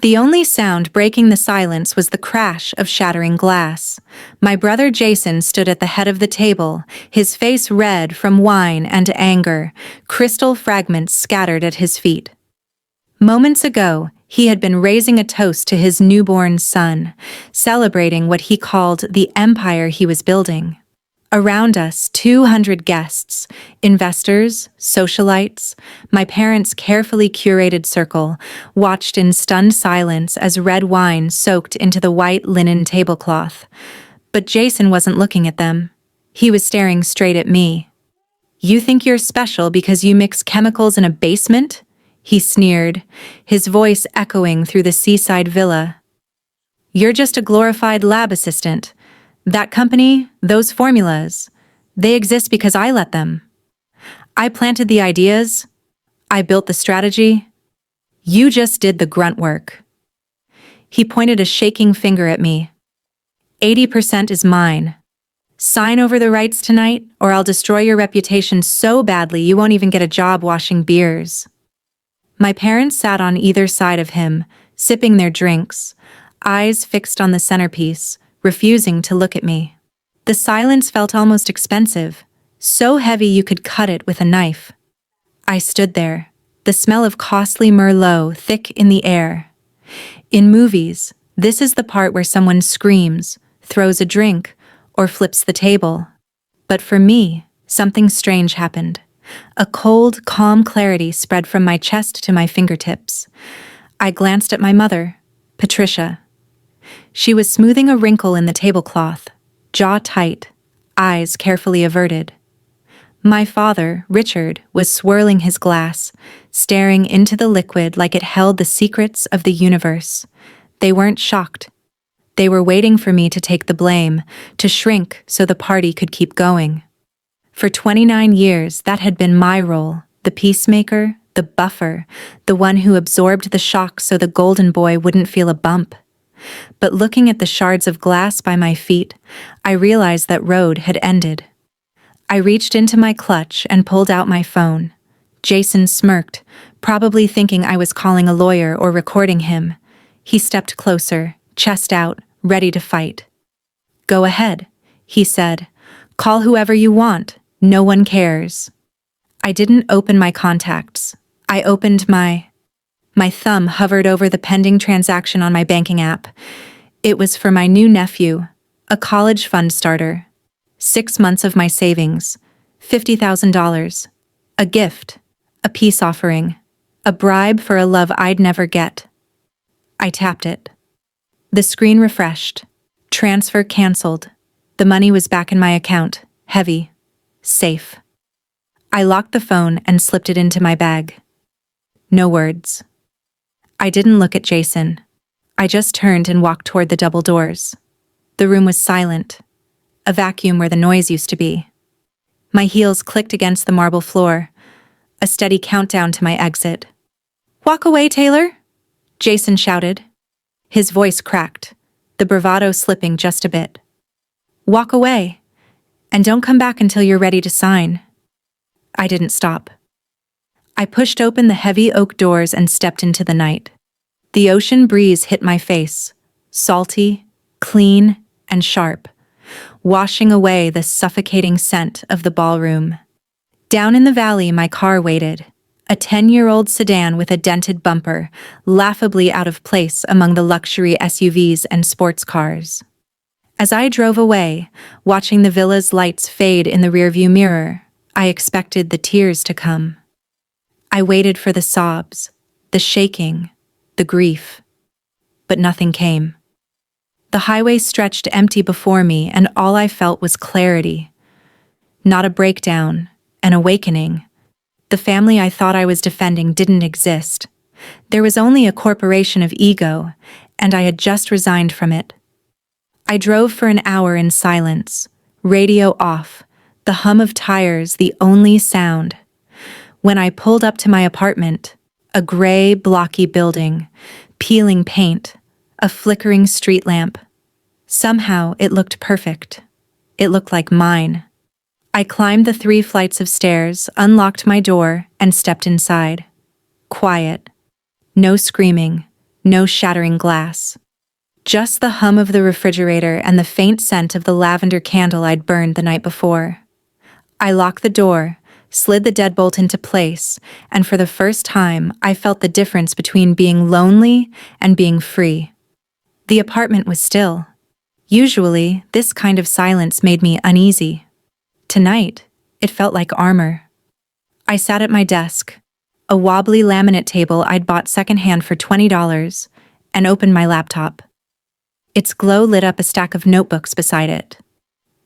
The only sound breaking the silence was the crash of shattering glass. My brother Jason stood at the head of the table, his face red from wine and anger, crystal fragments scattered at his feet. Moments ago, he had been raising a toast to his newborn son, celebrating what he called the empire he was building. Around us, 200 guests, investors, socialites, my parents' carefully curated circle, watched in stunned silence as red wine soaked into the white linen tablecloth. But Jason wasn't looking at them. He was staring straight at me. "You think you're special because you mix chemicals in a basement?" he sneered, his voice echoing through the seaside villa. "You're just a glorified lab assistant. That company, those formulas, they exist because I let them. I planted the ideas. I built the strategy. You just did the grunt work." He pointed a shaking finger at me. 80% is mine. Sign over the rights tonight, or I'll destroy your reputation so badly you won't even get a job washing beers. My parents sat on either side of him, sipping their drinks, eyes fixed on the centerpiece, refusing to look at me. The silence felt almost expensive, so heavy you could cut it with a knife. I stood there, the smell of costly Merlot thick in the air. In movies, this is the part where someone screams, throws a drink, or flips the table. But for me, something strange happened. A cold, calm clarity spread from my chest to my fingertips. I glanced at my mother, Patricia. She was smoothing a wrinkle in the tablecloth, jaw tight, eyes carefully averted. My father, Richard, was swirling his glass, staring into the liquid like it held the secrets of the universe. They weren't shocked. They were waiting for me to take the blame, to shrink so the party could keep going. For 29 years, that had been my role, the peacemaker, the buffer, the one who absorbed the shock so the golden boy wouldn't feel a bump. But looking at the shards of glass by my feet, I realized that road had ended. I reached into my clutch and pulled out my phone. Jason smirked, probably thinking I was calling a lawyer or recording him. He stepped closer, chest out, ready to fight. "Go ahead," he said. "Call whoever you want. No one cares." I didn't open my contacts. I opened my thumb hovered over the pending transaction on my banking app. It was for my new nephew, a college fund starter. 6 months of my savings, $50,000. A gift, a peace offering, a bribe for a love I'd never get. I tapped it. The screen refreshed. Transfer canceled. The money was back in my account, heavy, safe. I locked the phone and slipped it into my bag. No words. I didn't look at Jason. I just turned and walked toward the double doors. The room was silent, a vacuum where the noise used to be. My heels clicked against the marble floor, a steady countdown to my exit. "Walk away, Taylor," Jason shouted. His voice cracked, the bravado slipping just a bit. "Walk away, and don't come back until you're ready to sign." I didn't stop. I pushed open the heavy oak doors and stepped into the night. The ocean breeze hit my face, salty, clean, and sharp, washing away the suffocating scent of the ballroom. Down in the valley, my car waited, a 10-year-old sedan with a dented bumper, laughably out of place among the luxury SUVs and sports cars. As I drove away, watching the villa's lights fade in the rearview mirror, I expected the tears to come. I waited for the sobs, the shaking, the grief. But nothing came. The highway stretched empty before me, and all I felt was clarity. Not a breakdown, an awakening. The family I thought I was defending didn't exist. There was only a corporation of ego, and I had just resigned from it. I drove for an hour in silence, radio off, the hum of tires the only sound. When I pulled up to my apartment, a gray, blocky building, peeling paint, a flickering street lamp. Somehow it looked perfect. It looked like mine. I climbed the 3 flights of stairs, unlocked my door, and stepped inside. Quiet. No screaming, no shattering glass. Just the hum of the refrigerator and the faint scent of the lavender candle I'd burned the night before. I locked the door, slid the deadbolt into place, and for the first time, I felt the difference between being lonely and being free. The apartment was still. Usually, this kind of silence made me uneasy. Tonight, it felt like armor. I sat at my desk, a wobbly laminate table I'd bought secondhand for $20, and opened my laptop. Its glow lit up a stack of notebooks beside it.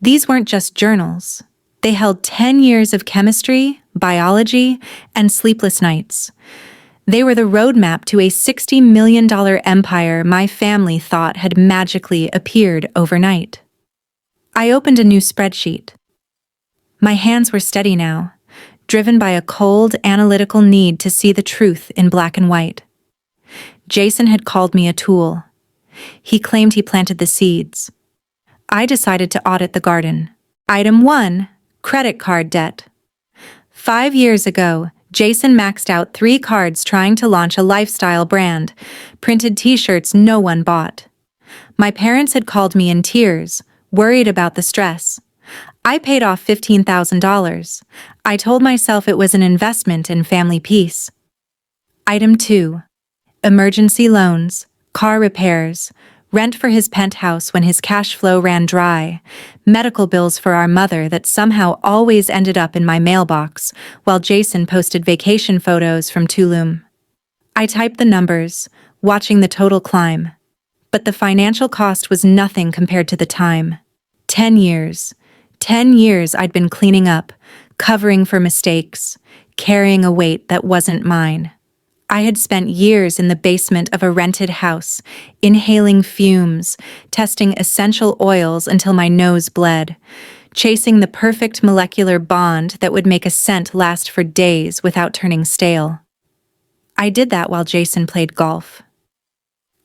These weren't just journals. They held 10 years of chemistry, biology, and sleepless nights. They were the roadmap to a $60 million empire my family thought had magically appeared overnight. I opened a new spreadsheet. My hands were steady now, driven by a cold, analytical need to see the truth in black and white. Jason had called me a tool. He claimed he planted the seeds. I decided to audit the garden. Item 1, credit card debt. 5 years ago, Jason maxed out 3 cards trying to launch a lifestyle brand, printed t-shirts no one bought. My parents had called me in tears, worried about the stress. I paid off $15,000. I told myself it was an investment in family peace. Item 2, emergency loans, car repairs, rent for his penthouse when his cash flow ran dry, medical bills for our mother that somehow always ended up in my mailbox while Jason posted vacation photos from Tulum. I typed the numbers, watching the total climb. But the financial cost was nothing compared to the time. 10 years. 10 years I'd been cleaning up, covering for mistakes, carrying a weight that wasn't mine. I had spent years in the basement of a rented house, inhaling fumes, testing essential oils until my nose bled, chasing the perfect molecular bond that would make a scent last for days without turning stale. I did that while Jason played golf.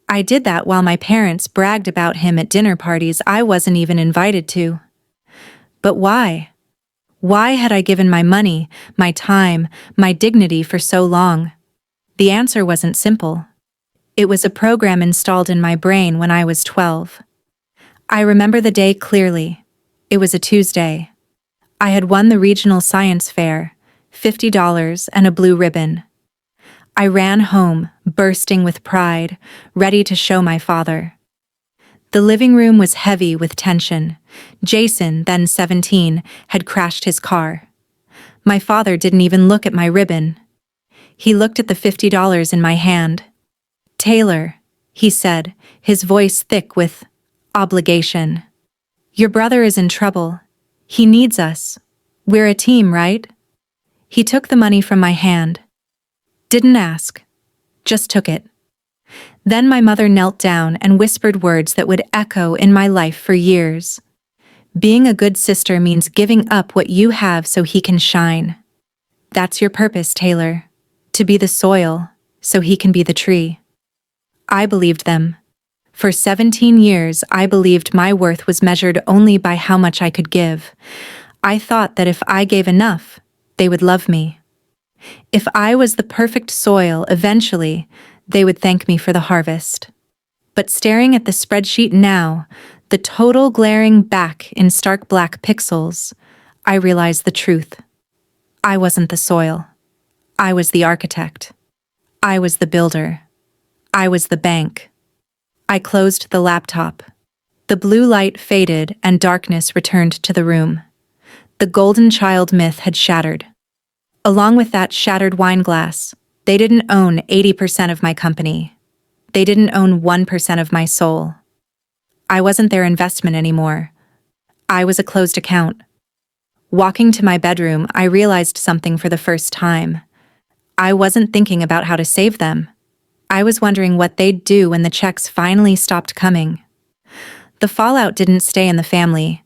I did that while my parents bragged about him at dinner parties I wasn't even invited to. But why? Why had I given my money, my time, my dignity for so long? The answer wasn't simple. It was a program installed in my brain when I was 12. I remember the day clearly. It was a Tuesday. I had won the regional science fair, $50 and a blue ribbon. I ran home, bursting with pride, ready to show my father. The living room was heavy with tension. Jason, then 17, had crashed his car. My father didn't even look at my ribbon. He looked at the $50 in my hand. "Taylor," he said, his voice thick with obligation. "Your brother is in trouble. He needs us. We're a team, right?" He took the money from my hand. Didn't ask. Just took it. Then my mother knelt down and whispered words that would echo in my life for years. "Being a good sister means giving up what you have so he can shine. That's your purpose, Taylor. To be the soil, so he can be the tree." I believed them. For 17 years, I believed my worth was measured only by how much I could give. I thought that if I gave enough, they would love me. If I was the perfect soil, eventually, they would thank me for the harvest. But staring at the spreadsheet now, the total glaring back in stark black pixels, I realized the truth. I wasn't the soil. I was the architect. I was the builder. I was the bank. I closed the laptop. The blue light faded and darkness returned to the room. The golden child myth had shattered. Along with that shattered wine glass, they didn't own 80% of my company. They didn't own 1% of my soul. I wasn't their investment anymore. I was a closed account. Walking to my bedroom, I realized something for the first time. I wasn't thinking about how to save them. I was wondering what they'd do when the checks finally stopped coming. The fallout didn't stay in the family.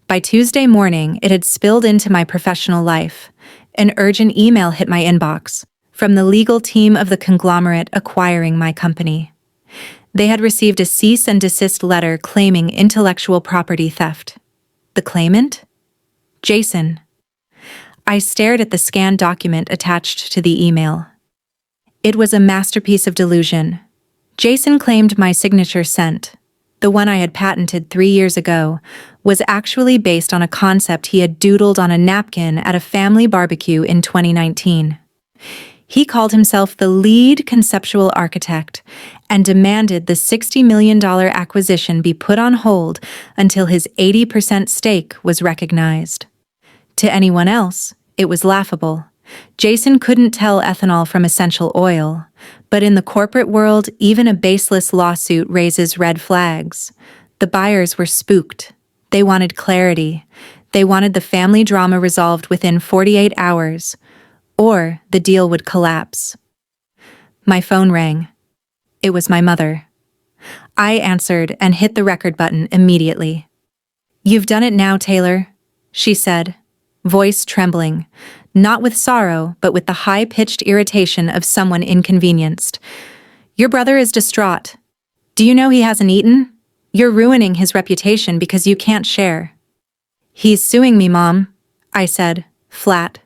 By Tuesday morning, it had spilled into my professional life. An urgent email hit my inbox from the legal team of the conglomerate acquiring my company. They had received a cease and desist letter claiming intellectual property theft. The claimant? Jason. I stared at the scanned document attached to the email. It was a masterpiece of delusion. Jason claimed my signature scent, the one I had patented 3 years ago, was actually based on a concept he had doodled on a napkin at a family barbecue in 2019. He called himself the lead conceptual architect and demanded the $60 million acquisition be put on hold until his 80% stake was recognized. To anyone else, it was laughable. Jason couldn't tell ethanol from essential oil, but in the corporate world, even a baseless lawsuit raises red flags. The buyers were spooked. They wanted clarity. They wanted the family drama resolved within 48 hours, or the deal would collapse. My phone rang. It was my mother. I answered and hit the record button immediately. "You've done it now, Taylor," she said, voice trembling, not with sorrow, but with the high-pitched irritation of someone inconvenienced. "Your brother is distraught. Do you know he hasn't eaten? You're ruining his reputation because you can't share." "He's suing me, Mom," I said, flat.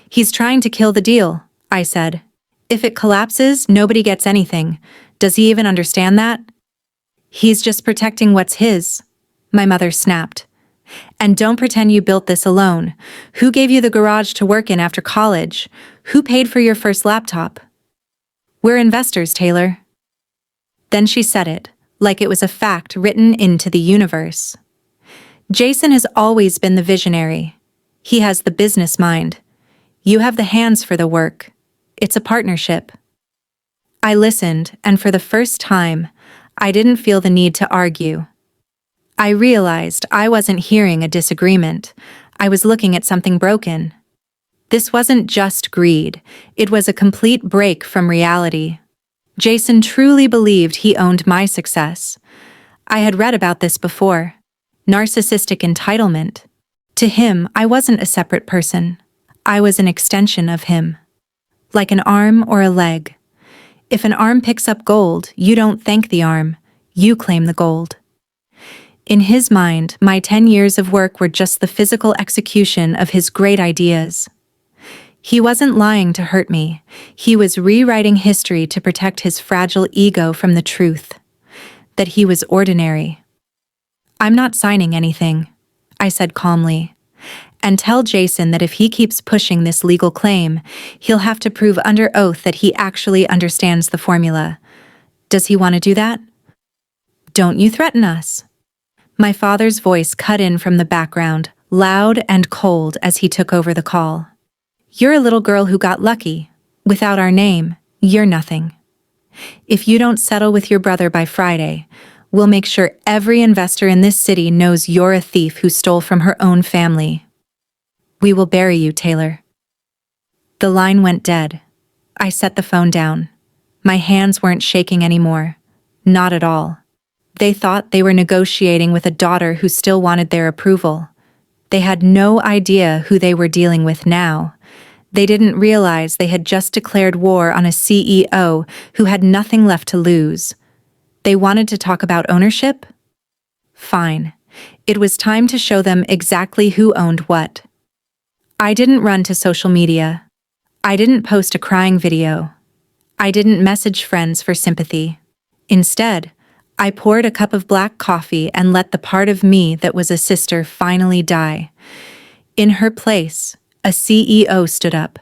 "He's trying to kill the deal," I said. "If it collapses, nobody gets anything. Does he even understand that?" "He's just protecting what's his," my mother snapped. "And don't pretend you built this alone. Who gave you the garage to work in after college? Who paid for your first laptop?" "We're investors, Taylor." Then she said it, like it was a fact written into the universe. "Jason has always been the visionary. He has the business mind. You have the hands for the work. It's a partnership." I listened, and for the first time, I didn't feel the need to argue. I realized I wasn't hearing a disagreement. I was looking at something broken. This wasn't just greed. It was a complete break from reality. Jason truly believed he owned my success. I had read about this before. Narcissistic entitlement. To him, I wasn't a separate person. I was an extension of him. Like an arm or a leg. If an arm picks up gold, you don't thank the arm. You claim the gold. In his mind, my 10 years of work were just the physical execution of his great ideas. He wasn't lying to hurt me. He was rewriting history to protect his fragile ego from the truth. That he was ordinary. "I'm not signing anything," I said calmly. "And tell Jason that if he keeps pushing this legal claim, he'll have to prove under oath that he actually understands the formula. Does he want to do that?" "Don't you threaten us." My father's voice cut in from the background, loud and cold as he took over the call. "You're a little girl who got lucky. Without our name, you're nothing. If you don't settle with your brother by Friday, we'll make sure every investor in this city knows you're a thief who stole from her own family. We will bury you, Taylor." The line went dead. I set the phone down. My hands weren't shaking anymore. Not at all. They thought they were negotiating with a daughter who still wanted their approval. They had no idea who they were dealing with now. They didn't realize they had just declared war on a CEO who had nothing left to lose. They wanted to talk about ownership? Fine. It was time to show them exactly who owned what. I didn't run to social media. I didn't post a crying video. I didn't message friends for sympathy. Instead, I poured a cup of black coffee and let the part of me that was a sister finally die. In her place, a CEO stood up.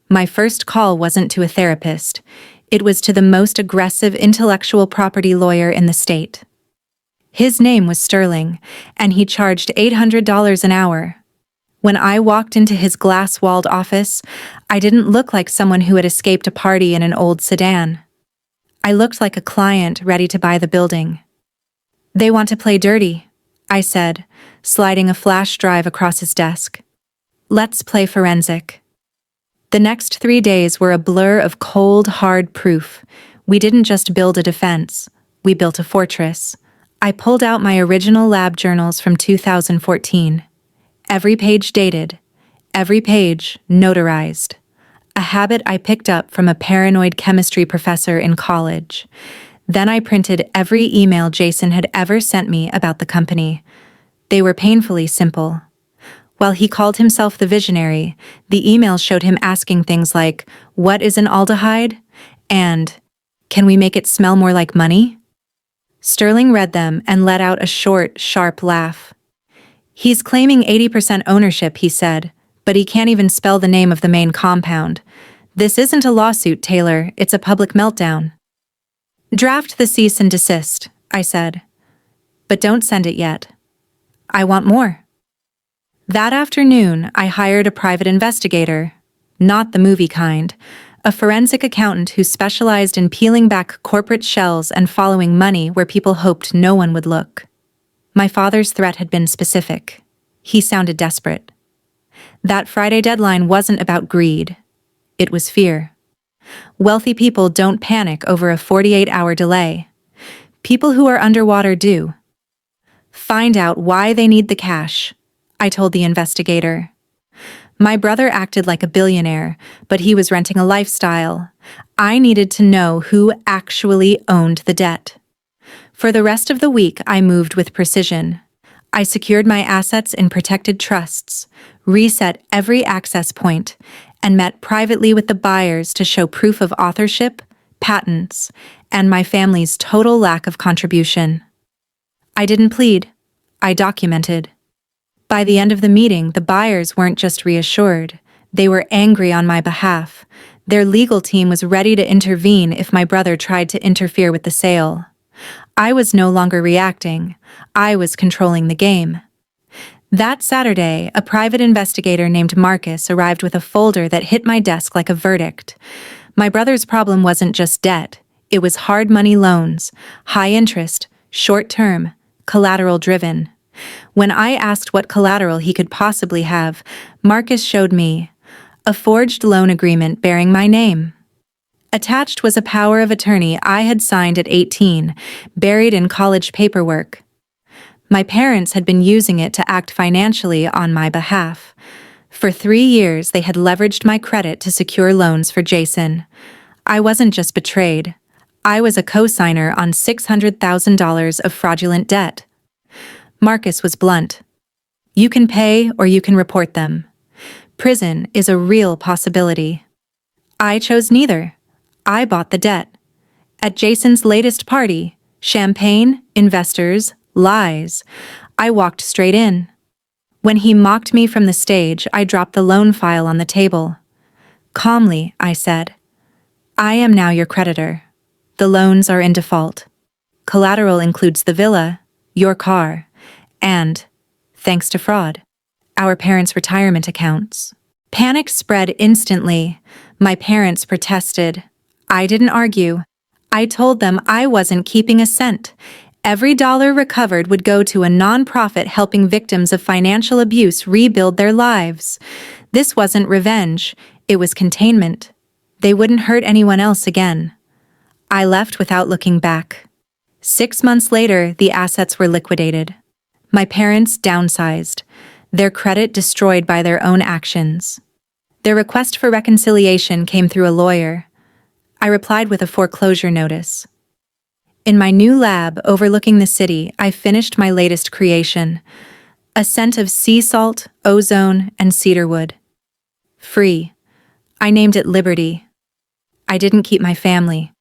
My first call wasn't to a therapist. It was to the most aggressive intellectual property lawyer in the state. His name was Sterling, and he charged $800 an hour. When I walked into his glass-walled office, I didn't look like someone who had escaped a party in an old sedan. I looked like a client ready to buy the building. "They want to play dirty," I said, sliding a flash drive across his desk. "Let's play forensic." The next 3 days were a blur of cold, hard proof. We didn't just build a defense, we built a fortress. I pulled out my original lab journals from 2014. Every page dated, every page notarized. A habit I picked up from a paranoid chemistry professor in college. Then I printed every email Jason had ever sent me about the company. They were painfully simple. While he called himself the visionary, the emails showed him asking things like, "What is an aldehyde?" and Can we make it smell more like money? Sterling read them and let out a short, sharp laugh. He's claiming 80% ownership, he said, but he can't even spell the name of the main compound. This isn't a lawsuit, Taylor, it's a public meltdown. Draft the cease and desist, I said. But don't send it yet. I want more. That afternoon, I hired a private investigator, not the movie kind, a forensic accountant who specialized in peeling back corporate shells and following money where people hoped no one would look. My father's threat had been specific. He sounded desperate. That Friday deadline wasn't about greed. It was fear. Wealthy people don't panic over a 48-hour delay. People who are underwater do. Find out why they need the cash, I told the investigator. My brother acted like a billionaire, but he was renting a lifestyle. I needed to know who actually owned the debt. For the rest of the week, I moved with precision. I secured my assets in protected trusts, reset every access point, and met privately with the buyers to show proof of authorship, patents, and my family's total lack of contribution. I didn't plead. I documented. By the end of the meeting, the buyers weren't just reassured. They were angry on my behalf. Their legal team was ready to intervene if my brother tried to interfere with the sale. I was no longer reacting. I was controlling the game. That Saturday, a private investigator named Marcus arrived with a folder that hit my desk like a verdict. My brother's problem wasn't just debt. It was hard money loans, high interest, short-term, collateral-driven. When I asked what collateral he could possibly have, Marcus showed me a forged loan agreement bearing my name. Attached was a power of attorney I had signed at 18, buried in college paperwork. My parents had been using it to act financially on my behalf. For 3 years, they had leveraged my credit to secure loans for Jason. I wasn't just betrayed. I was a co-signer on $600,000 of fraudulent debt. Marcus was blunt. You can pay or you can report them. Prison is a real possibility. I chose neither. I bought the debt. At Jason's latest party, champagne, investors, lies, I walked straight in. When he mocked me from the stage, I dropped the loan file on the table. Calmly, I said, I am now your creditor. The loans are in default. Collateral includes the villa, your car, and, thanks to fraud, our parents' retirement accounts. Panic spread instantly. My parents protested. I didn't argue. I told them I wasn't keeping a cent. Every dollar recovered would go to a nonprofit helping victims of financial abuse rebuild their lives. This wasn't revenge. It was containment. They wouldn't hurt anyone else again. I left without looking back. 6 months later, the assets were liquidated. My parents downsized, their credit destroyed by their own actions. Their request for reconciliation came through a lawyer. I replied with a foreclosure notice. In my new lab overlooking the city, I finished my latest creation, a scent of sea salt, ozone, and cedarwood. Free. I named it Liberty. I didn't keep my family.